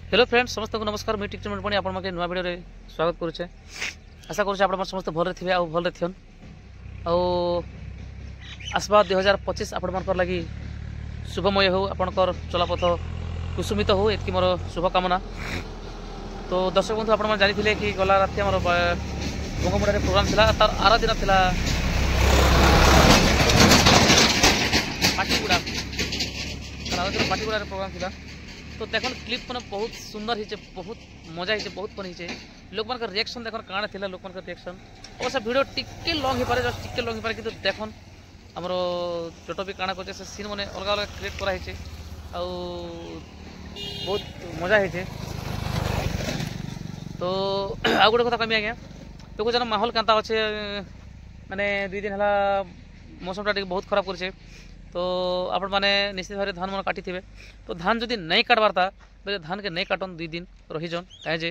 Hello friends समस्त को नमस्कार मुझे टिकटमेंट पड़ी आप नुआ वीडियो स्वागत करुचे आशा करुचे आप समस्त भल थे आ भल थन आसवा 2025 आपण लगी शुभमय हो आपणकर चलापथ कुसुमित हो ये मोर शुभकामना। तो दर्शक बंधु आप जानी कि गला राति आम बंगमुड़ा प्रोग्राम था तार आर दिन था पाटीगुड़ा पाटीगुड़ा प्रोग्राम था। तो देखो क्लिप मैंने बहुत सुंदर होचे बहुत मजा होचे बहुत फन होचे लोक मान रिएक्शन देखो काण थिला लोक मान रिएक्शन अवश्य वीडियो टिके लॉन्ग हो पारे जस्ट टिके लॉन्ग हो पारे किंतु देखन हमरो छोटो भी काण करछे से सीन माने अलग अलग क्रिएट करा होचे आ बहुत मजा होचे। तो आ गोटे कथा कमी आज्ञा देखो जन माहौल कांता अच्छे माने 2 दिन हला मौसम टा बहुत खराब करछे। तो आपण मैंने निश्चित भाव धान मन काटी थे तो धान जदि नहीं काटबार था बोले धान के नहीं काटन 2 दिन रहीजन कहे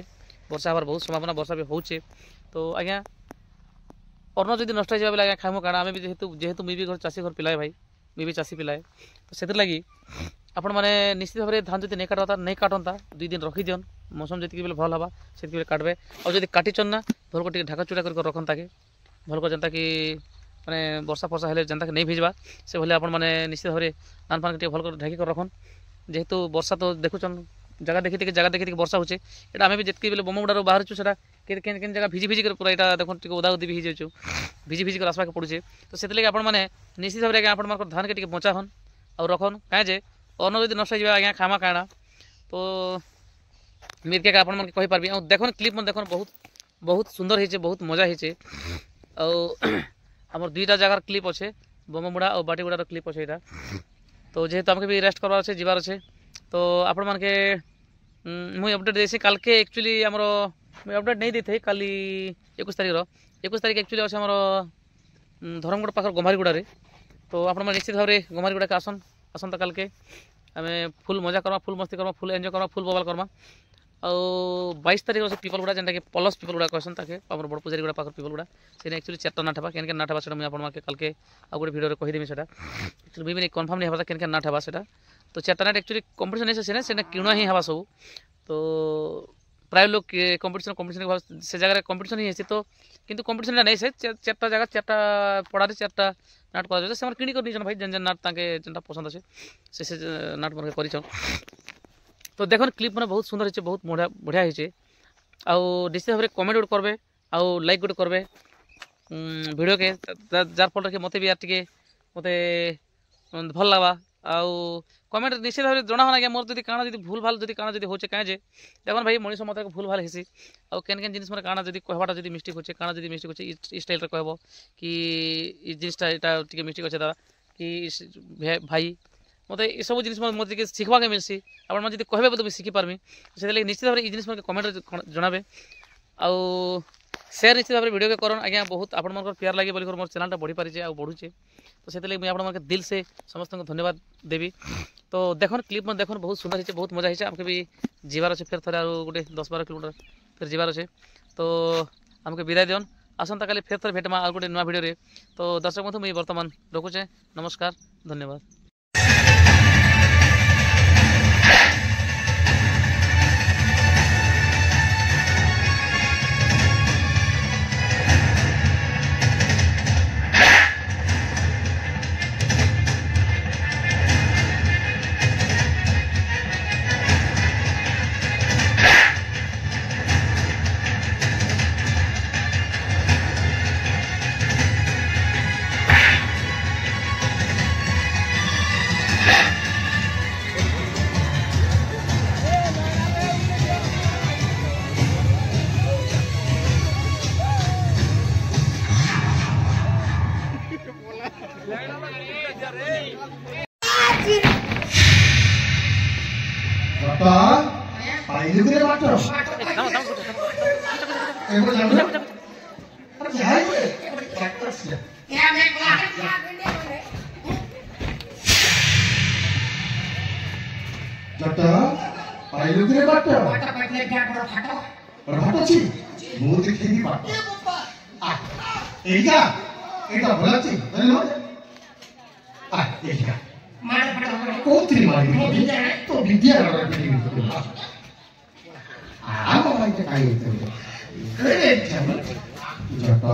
वर्षा हबार बहुत संभावना वर्षा भी होचे। तो आज्ञा अन्न जदि नष्ट हो आज्ञा खाइमु काण आम भी जेहेतु मुझे भी घर चाषी घर पिलाए भाई मुझे भी चाषी पिलाए तो से लगी आपण मैंने निश्चित भाव धान जदि नहीं काटवा नहीं काटता 2 दिन रखी दियन मौसम जी बेले भल हाँ से काटबे और जब काटिचन ना भल को ढाका चूड़ा कर रखन ताके भल को जनता कि माने वर्षा फर्षा हेले जनता के नहीं भिजवा से भले आपण माने निश्चित भाव धान फान के भल कर ढाकी कर रखन जेहेतु वर्षा तो देखुचन जगह देखी वर्षा होचे एटा आमे भी जतकी बेले बमगुडारो बाहर छु सेटा केन जगह भिजी कर पूरा एटा देखन टिके ओदा उदी भी जायछु भिजी कर आसवा के पड़ुचे। तो सेते लगे आपण माने निश्चित भाव आज्ञा आपण मानकर धान के टिके बचा हन और रखन काहे जे अन्न जदि नष्ट हो आज्ञा खामा काणा तो मिरके का आपण मन के कहि पारबी और देखन क्लिप मन देखन बहुत बहुत सुंदर हेचे बहुत मजा हेचे और आमर 2टा जगार क्लिप अच्छे बममुड़ा और बाटीगुड़ार क्लिप अच्छे यहाँ। तो जेहेतु आमके भी रेस्ट करवार अच्छे जीवार अच्छे तो आपण मान के मुझे अपडेट देसी काल के एक्चुअली आमर मुझे अपडेट नहीं देते काली 21 तारीख एक्चुअली अच्छे आमर धर्मगढ़ पाखर गम्हारीगुड़ा तो आपण निश्चित भाव गम्हारीगुड़ा के आसंता काल के आम फुल मजा करमा फुल मस्ती Karma full enjoy Karma full बवाल करमा और 22 तारीख से पीपलगुड़ा जेनटा कि पलस पीपलगुड़ा कहसन ताके आमर बड़ पूजारीगुड़ा पाखर पीपलगुड़ा से एक्चुअली 4टा नाट हेबा केन नाट हेबा सेटा मुझे आपण के काल के आ गोटे वीडियो रे कहि देबी सेटा एक्चुअली भी कंफर्म नहीं हेबा केन नाट हेबा सेटा। तो 4टा नाट एक्चुअली कंपटीशन है से किणुआ ही हेबा सब तो प्राय लोग कंपटीशन से जगह कंपटीशन ही है तो किंतु कंपटीशन नहीं से 4टा जगह 4टा पड़ारे 4टा नाट करा से किणी कर नहीं भाई जेन नाट ताके जेनटा पसंद अच्छे से नाट मन के करिछन। तो देखो क्लिप मैंने बहुत सुंदर है बहुत बढ़िया है आउ निश्चित भाव कमेंट गोटे करबे आउ लाइक गोटे करबे वीडियो के जार फल के मते भी यार टिके मते भल लगा आउ कमेंट निश्चित भाव जना आज्ञा मोर जदि काना जदि भूल भाल जदि काना जदि होचे काहे जे देखन भाई मनीष मत भूल भाल हेसी आउ केन जिनिस माने काना जदि कहबाटा जदि मिस्टेक होचे काना जदि मिस्टेक होचे ई स्टाइल रे कहबो कि ई जिनिसटा एटा टिके मिस्टेक होचे दादा कि भाई मत ये सब जिन मत शिखा के मिलसी आप कहे तो शिखी पार्मी से निश्चित भाव जिन कमेंट जनाबे आउ शेयर निश्चित भाव वीडियो के करन आज्ञा बहुत आप प्यार लगे बोली मोर चैनल बढ़ी पारिछे आ बढ़ुचे तो से मुझे आप दिल से समस्त को धन्यवाद देवी। तो देखो क्लिप में देखो बहुत सुंदर है बहुत मजा है आमके भी जीवार अच्छे फिर थे गोटे 10-12 किलोमीटर फिर जीवार अच्छे तो आमके विदाय दियन आसंता काली फिर थे भेटमा आ गोटे नुआ वीडियो। तो दर्शक बंधु मुझे बर्तमान रखुचे नमस्कार धन्यवाद। এটা কাই হইতে এ যত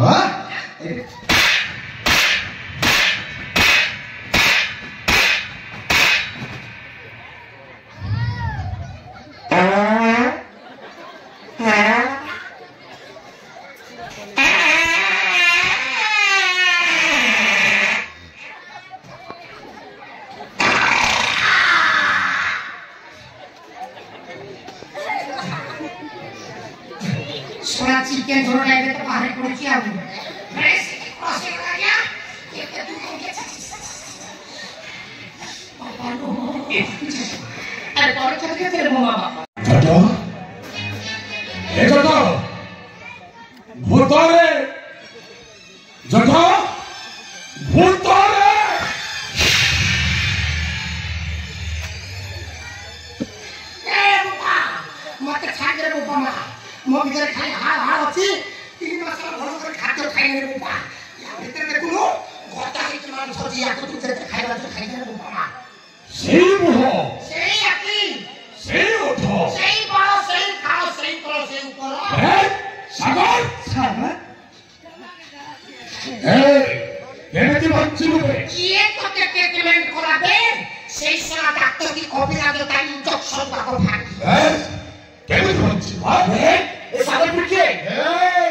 सोना चिकन झोल डाल के बाहर पड़ गया हूं मैं क्रॉस कर गया ये क्या तू हो गया अरे कौन कर के तेरे मामा जटो ए जटो भूतरे जटो भूतरे ए बाबा मत खा के रे बाबा मो भीतर खाई हाल हाल अछि 3 मास भलो कर खाद्य खाइ रे बाबा या भीतर देखुनो गोटा है कि मान सजी आको तू ते खाइबा तो खाइ रे बाबा সেই বুড়ো সেই আকি সেই ওঠো সেই বড় সেই খাও সেই করো সেই উপর এ সাগর সাগর এই কেমতি বাচ্চি রূপে কিয়ে তোকে ট্রিটমেন্ট করাবে সেই সোনা ডাক্তার কি কবিরাজ তাই ইনজেকশন পাবো ভাগি এই কেমতি বাচ্চি ভাবে এ সাগর পিকে এই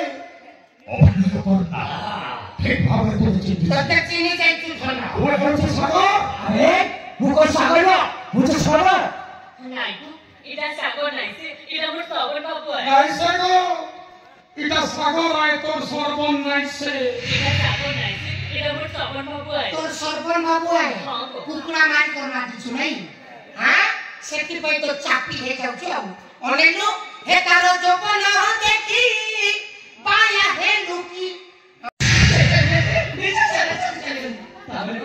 অভিনয় কর না ঠিক ভাবে তো চিন্তা তোকে চিনি যাই তুই ধরা ওরে বলছ সাগর আরে মুকো সাগর না মুছে সাগর নাই এটা সাগর নাই এটা মোর সাগর বাবু আছে নাই সাগর এটা সাগর আয় তোর সর্বন নাইছে এটা সাগর নাই এটা মোর সাগর বাবু আছে তোর সর্বন বাবু আয় কুকুড়া মারি করনা কিছু নাই হ্যাঁ সেটি পই তো চাপি হে যাউছ অনেক হে তার যৌবন দেখি পায়া হে লুকি নিচে চলে চলে তাহলে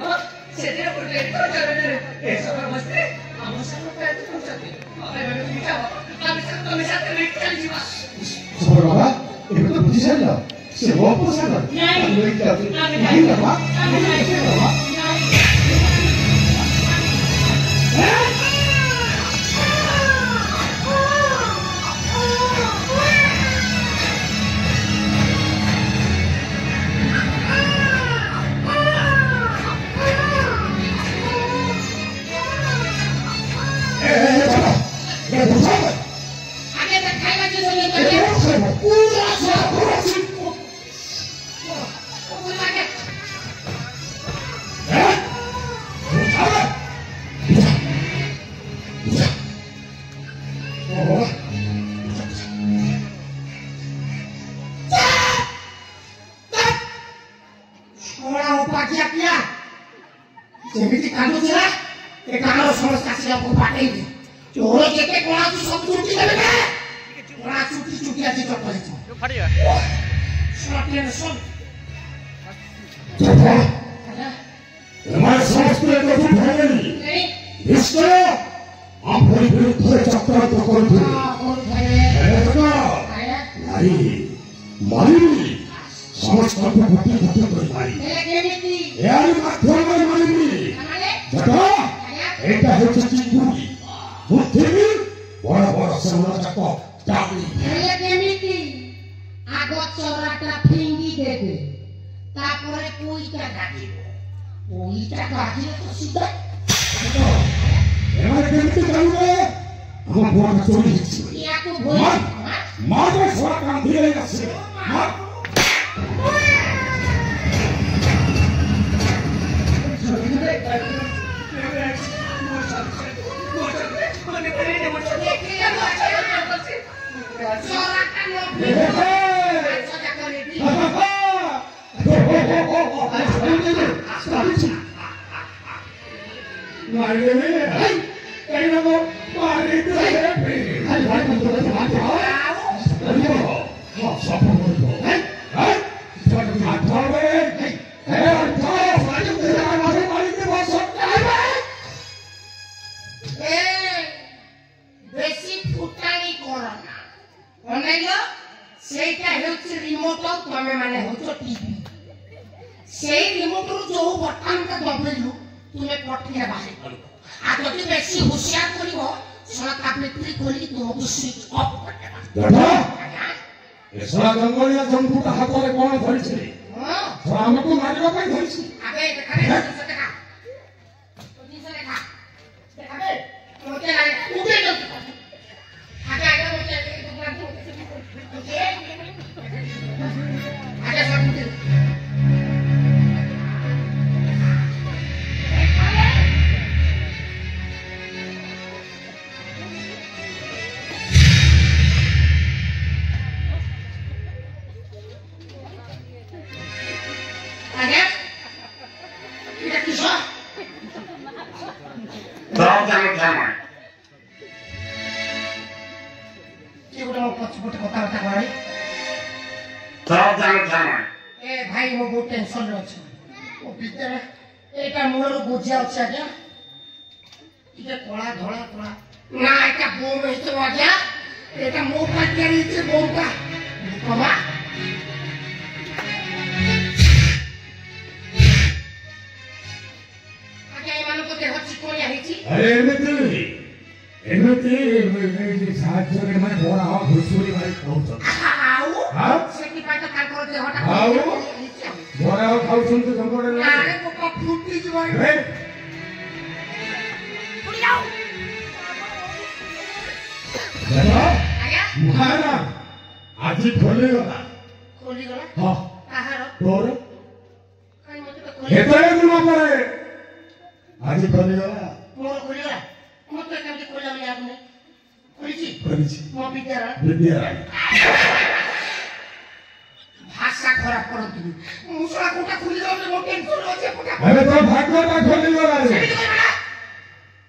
সেটা বলে এসব মস্তে আমার সাথে পেট করতে আরে আমি যাও আমি সাথে সাথে নিকল দিবা সর বাবা এটা তো বুঝিস না সে ওপর সাগর নাই আমি নাই বাবা আমি নাই বাবা আগে তো খাইবা যে সঙ্গে করে পুরা সব লাগে সোনা উপাধিয়া কিয়া যেমিতি কান্দুছিলা এ কান্দর সমস্যা ছিল পাঠাইবি তোর যেতে কোনা তু সব ছুটি দেবে না কোনা ছুটি আছে চপলে ফাটি গা সোনা সব বাবা আমার সমস্ত কথা ভাঙেনি এই বিষ্ণু আমার বিরুদ্ধে চক্রান্ত করবে নারী মারি সমস্ত ভক্তি ভক্তি করে মারি এর মাধ্যমে মারিনি দেখো এটা হচ্ছে চিঙ্গুড়ি পৃথিবীর বড় বড় সমাজক দাবি আগত চরাটা ফিঙ্গি দেবে তারপরে কইটা গাঠিব ওইটা গাঠিলে তো সিধা এবার কেমতে জানবে আমার বড় চলে গেছে ইয়াকু ভয় মাঝে সরা কান দিয়ে গেছে মার বেশি ফুটানি করো না অনেক সেইটা হচ্ছে রিমোট তুমি মানে হচ্ছে টিভি সেই রিমোটর যে বটনটা দবাইলু তুমি পটিয়া বাহির করিব আর যদি বেশি হুঁশিয়ার করিব सोना कापले तुरी खोली तुमको स्विच ऑफ कर देगा देखो ए सोना जंगलिया जंतुटा हातरे कोन धरिछि हां सोना हमको मारिबा पई धरिछि आगे देखा रे देखा तो निसे देखा देखा बे मोटे लागे उठे जो आगे आगे मोटे आगे सब उठे आगे এটা কি সব দাও জানো জামাই কি ওটা পছপটে কথা করাই দাও জানো জামাই এ ভাই মো বহুত টেনশন আছে ও ভিতরে এটা মূলর বুঝিয়া আছে আগে এটা কলা ধলা কলা না এটা বোম হইছে আগে এটা মো পাটিয়া দিছে বোমটা বাবা আগে এমানকে দেহ চিকনিয়া হইছি আরে এমতি সাহায্যরে মানে বড় হওয়া ঘুষুরি মারি খাউছ আউ হ্যাঁ সেটি পাইতা তারপর দেহটা আউ বড় হওয়া খাউছন তো জঙ্গলে না আরে বাবা ফুটি যাবে হে পুরি যাও দেখো আগে মুহারা আজি খোলি গলা খোলি গলা হ্যাঁ কাহার তোর কাই মতে তো খোলি হেতারে দিন পরে আজি খোলি গলা মোর খোলি গলা মতে কেমতে খোলা আমি আপনি খোলিছি করিছি মো বিদ্যারা বিদ্যারায় ভাষা খারাপ করো তুমি মুসলা কোটা খুলি দাও মো টেনশন আছে কোটা আরে তোর ভাগ্যটা খোলি গলা রে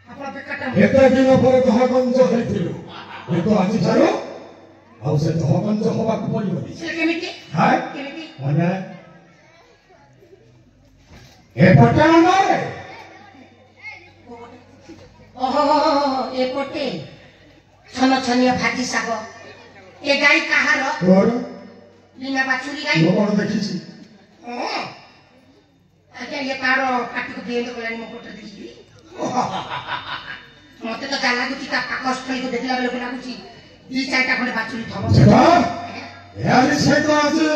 আপনার বেকারটা এতে দিন পরে দহগঞ্জ হইছিল কিন্তু আজি ছাড়ো ଆଉ ସେ ଦହଗଞ୍ଜ ହବାକୁ ପଡ଼ିବନି সে কেমিতি ହାଏ কেমিতি ମାନେ ଏପଟେ ନରେ ଓହୋ ଏପଟେ ଛନ ଛନିଆ ଭାଜି ଶାଗ ଏ ଗାଈ କାହାର ତୋର ଲିନା ବାଛୁରୀ ଗାଈ ମୁଁ କଣ ଦେଖିଛି ହଁ ଆଜ୍ଞା ଇଏ ତାର ପାଟିକୁ ବେନ୍ଦ କଲାଣି ମୋ ପଟେ ଦେଖିବି ମତେ ତ ଯାହା ଲାଗୁଛି ତା ପାକ ସ୍ଥଳୀକୁ ଦେଖିଲା ବେଳକୁ ଲାଗୁଛି ଦି ଚାରିଟା ଖଣ୍ଡେ ବାଛୁରୀ ଥବ ସେଟା ଏହାରି ସହିତ ଆଜି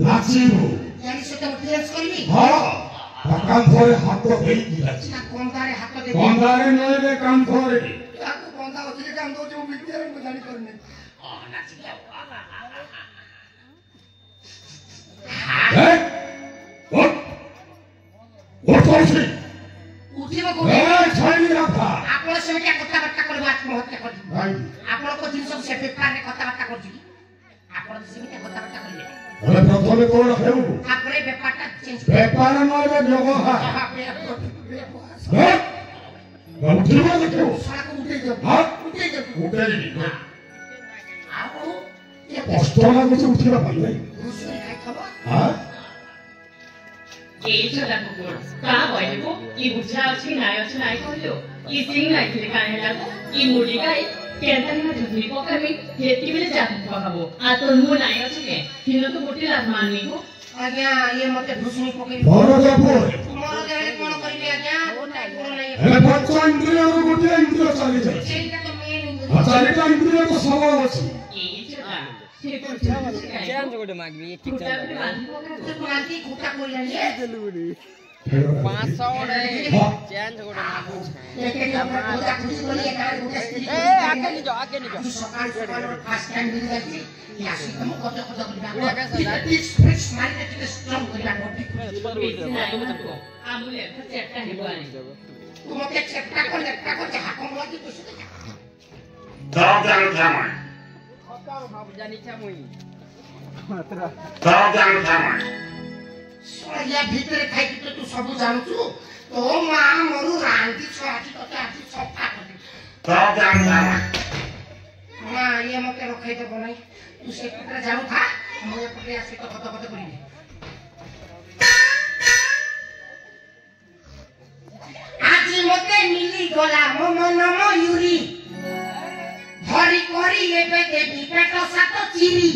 ନାଚିବୁ ଜାଣି ସହିତ ମୁଁ ଡ୍ୟାନ୍ସ କରିବି ହଁ ତା କାନ୍ଥରେ ହାତ ଦେଇକି ନାଚି ତା କନ୍ଦାରେ ହାତ ଦେବି କନ୍ଦାରେ ନହେଲେ କାନ୍ଥରେ ତାକୁ କନ୍ଦା ଅଛି କାମ ଦଉଛି ମୁଁ ବିଦ୍ୟାରେ ମୁଁ ଜାଣିପାରୁନି ନାଚି ଯାଉ ଏ ଓଟ ଓଟ ଅଛି ଉଠିବ ଏ କୋଉଠି ଛାଇନି ରାଫା ଆପଣ ସେମିତିଆ କଥାବାର୍ତ୍ତା କରିବେ ଆତ୍ମହତ୍ୟା କରିବେ ଭାଇ ଆପଣଙ୍କ ଜିନିଷ ସେ ବେପାରରେ କଥାବାର୍ତ୍ତା କରୁଛି ଆପଣ ସେମିତିଆ କଥାବାର୍ତ୍ତା କରିବେ ହେଲେ ପ୍ରଥମେ କଣ ହେଉ ତାପରେ ବେପାରଟା ଚେଞ୍ଜ ବେପାର ନହେଲେ ବ୍ୟବହାର ହେ ଉଠିବ ଦେଖିବୁ ଶାଳାକୁ ଉଠେଇ ଦିଅ ହଁ ଉଠେଇ ଦିଅ ଉଠେଇବି ଆଉ ଏ କଷ୍ଟ ଲାଗୁଛି ଉଠିବା ପାଇଁ ନାଇଁ ଘୁଷୁରୀ ଖାଇଥବ ହଁ এই ছোটা কুকুর কা বইবো ই বুঝা আছে নাই আছে নাই কইলো ই সিং নাই থেকে কানে লাগো ই মুড়ি গাই কেনতানি না ঝুলি পকাবি হেতি বেলে জাতি পকাবো আর তোর মু নাই আছে কে হিনো তো গোটি লাভ মাননি গো ଆଜ୍ଞା ଇଏ ମତେ ଘୁଷୁରୀ ପକେଇ ବର ଜପୁର ମୋର ଦେହରେ କଣ କରିବି ଆଜ୍ଞା କଣ ନାହିଁ ହେଲେ ପଞ୍ଚ ଇନ୍ଦ୍ରିୟରୁ ଗୋଟିଏ ଇନ୍ଦ୍ରିୟ ଚାଲିଯାଏ ସେଇଟା ତ ମେନ୍ ଆଉ ଚାରିଟା ଇନ୍ଦ୍ରିୟ ତ ସବଳ ଅଛି এই ছোটা ঠিক আছে चैन से गोटे मांगबी एक ठीक चैन ନାନ୍ତି ଖୁଟା କହିଲାନି पाँच सौ ହଁ चैन से गोटे मांगबी ଏ आगे नहीं जाओ आगे नहीं जाओ ସକାଳୁ ସକାଳୁ ଫାଷ୍ଟ ଟାଇମ୍ ମିଳି ଯାଇଛି ଆସି ତମ କତ କତ କରିବା ଫିକ୍ସ ମାରିଲେ ଟିକେ ଷ୍ଟ୍ରଙ୍ଗ କରିବା ବଡି আমুলে চেষ্টা হেবানি ତୁ ମତେ ଚେଷ୍ଟା କର ଯାହା କମ ଲାଗି ତୁ দাও জানো জামাই जानी क्या मुई দাও জানো জামাই ୟା ଭିତରେ ଥାଇକି ତ ତୁ ସବୁ ଜାଣୁଛୁ ତୋ ମା ମୋର ରାନ୍ଧିଛ ଆଜି ତତେ ଆଜି ସଫା କରିବି দাও জানো জামাই ମା ଇଏ ମତେ ରଖେଇଦେବ ନାହିଁ ତୁ ସେପଟରେ ଜାଣୁଥା ମୁଁ ଏପଟରେ ଆସି ତ କତ କତ କରିବି ଆଜି ମତେ ମିଳିଗଲା ମୋ ମନ ମୟୁରୀ ଧରି କରି ଏବେ ଦେବି ପେଟ ସାତ ଚିରି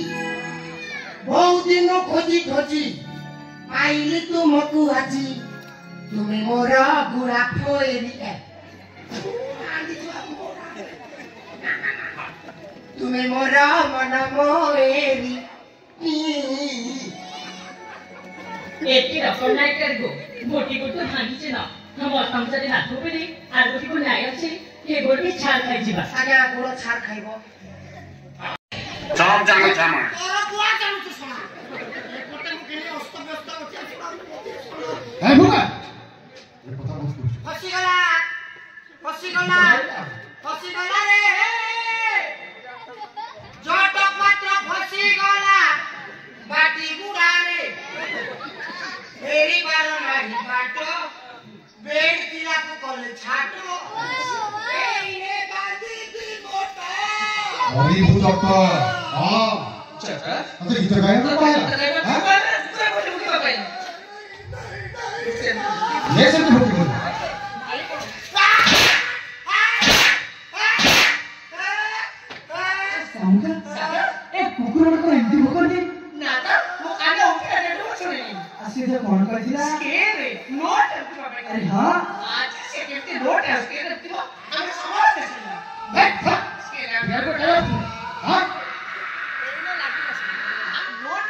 ବହୁ ଦିନ ଖୋଜି ଖୋଜି ପାଇଲି ତୁମକୁ ଆଜି ତୁମେ ମୋର ଗୁରା ଫୋଏରି তুমি মোরা মন মোয়েরি একটি রকম নাই করব গোটি গোটি ভাঙিছে না আমার সংসারে না থুপেলি আর গোটি গোটি নাই আছে হে গোটি ছাড় খাই ଯିବା আগে গুড় ছাড় খাইব সব জানো জামা তোরা বুয়া জানুছ শোনা এপটে মু কেনে অস্ত ব্যস্ত হচ্ছে এই ভুকা ফসিগলা রে জট পত্র ফসিগলা বাটি গুড়ারে ফেরি বার নাই বাট বেড কিলাকু কলে ছাটো এই রে বাঁধি দি মোটা ওই ভুজক হ্যাঁ চাচা আচ্ছা গীত গায় না পায় হ্যাঁ লেসন তো ভুকি বল ए कुकुर को हिंदी भोकर दे না তো মু আগে উঠে রেডো ছড়ি আসি যে কোন কইছিলা কে রে নোট अरे हां आज से केते নোট আছে কে রে আমি সমাজ দেছি দেখ কে রে यार को करो हां নোট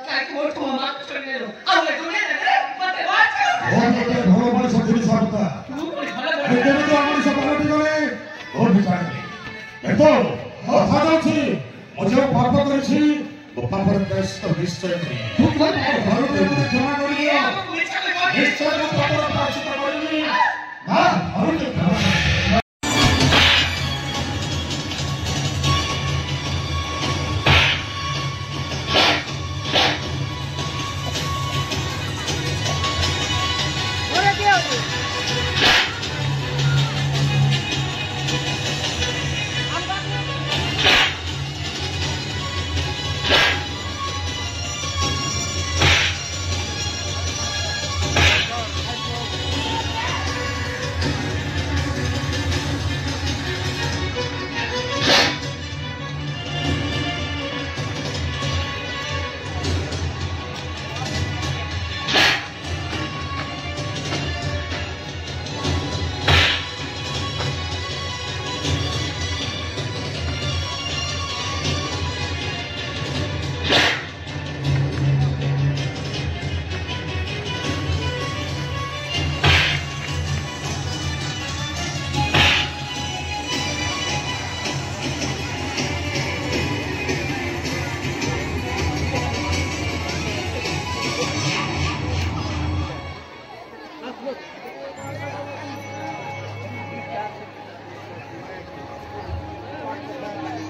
কাই মোট মামা ছড়ি রে আলে তুমি রে মতে বাঁচ ওর মধ্যে ভালো বড় সত্যি সরতা এই দেবে তো আমার সব পার্টি করে ওর বিচার দেখো কথা যাচ্ছে মজা পাপ করেছি বাপা পরে দেশ তো নিশ্চয় করি ভারতের মধ্যে ক্ষমা করি নিশ্চয় বাপা পরে পাচিত করিনি হ্যাঁ ভারতের ক্ষমা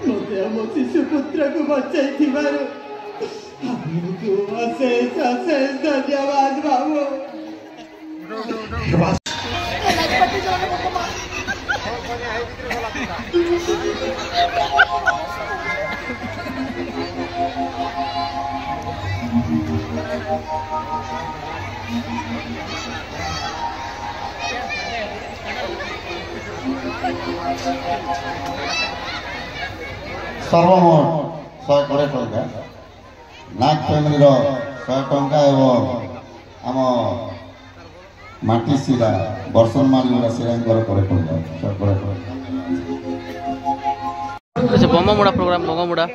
ମୋତେ ଆମ ଶିଶୁ ପୁତ୍ରକୁ ବଞ୍ଚାଇଥିବାରୁ ଆପଣଙ୍କୁ ଅଶେଷ ଅଶେଷ ଧନ୍ୟବାଦ ବାବୁ সর্বমোট 100 টঙ্কা নাগ ফ্যামিলির 100 টঙ্কা এবং আম মাটি শিরা বর্ষণ মালিগুড়া শিরাঙ্কর করে টঙ্কা 100 করে আচ্ছা বমমুড়া প্রোগ্রাম বমমুড়া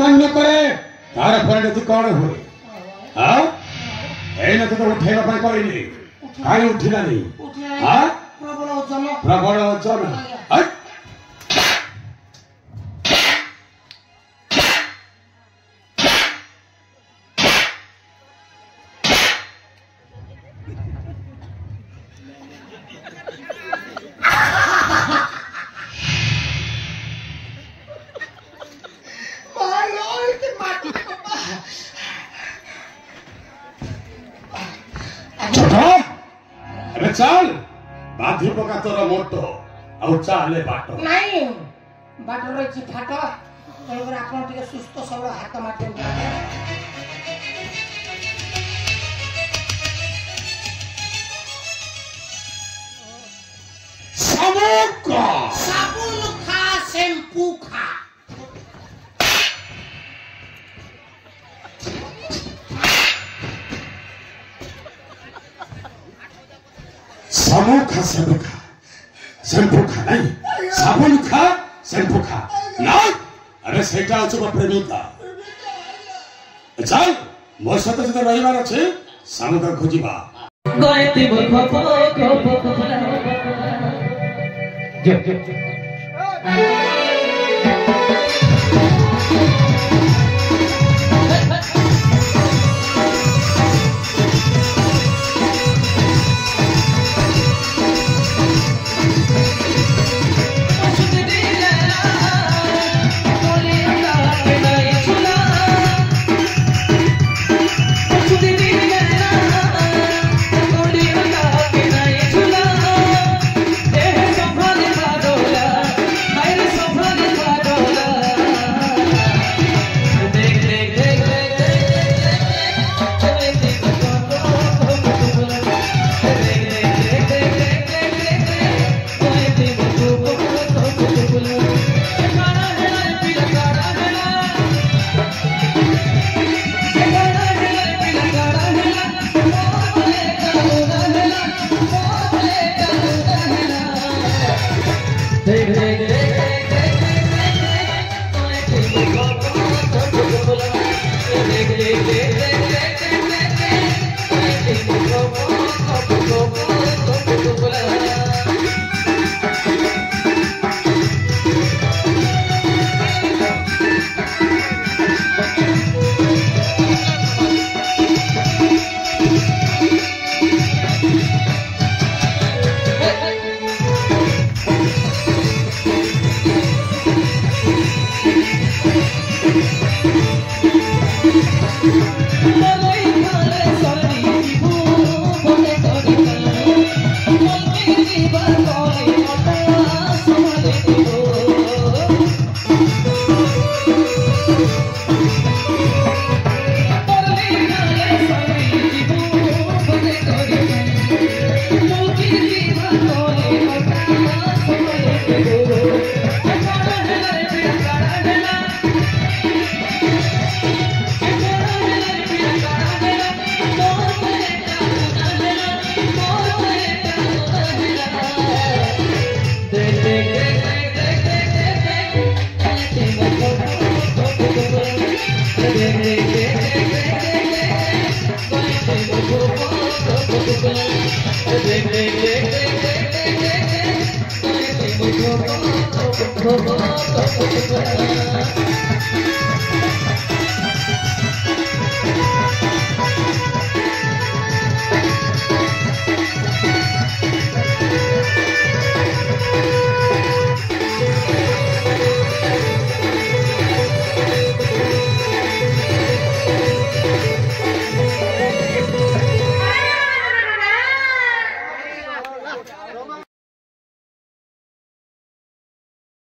मान्य करे तार परिणति कौन हुए हाँ एना तो उठेगा पाई करिनी काई उठिला नहीं हाँ प्रबल वचन हट चल बांधी पका तोर मोटो आउ चाले बाटो नहीं बाट रही फाट तेणुकर आप सुस्थ सबल हाथ मार साबुन खा शैम्पू खा साबुन खा शैम्पू खा नहीं साबुन खा शैम्पू खा ना अरे सेटा अच्छे प्रेमिका चल मो सहित जो रही अच्छे सामुद्र खोजा Hey,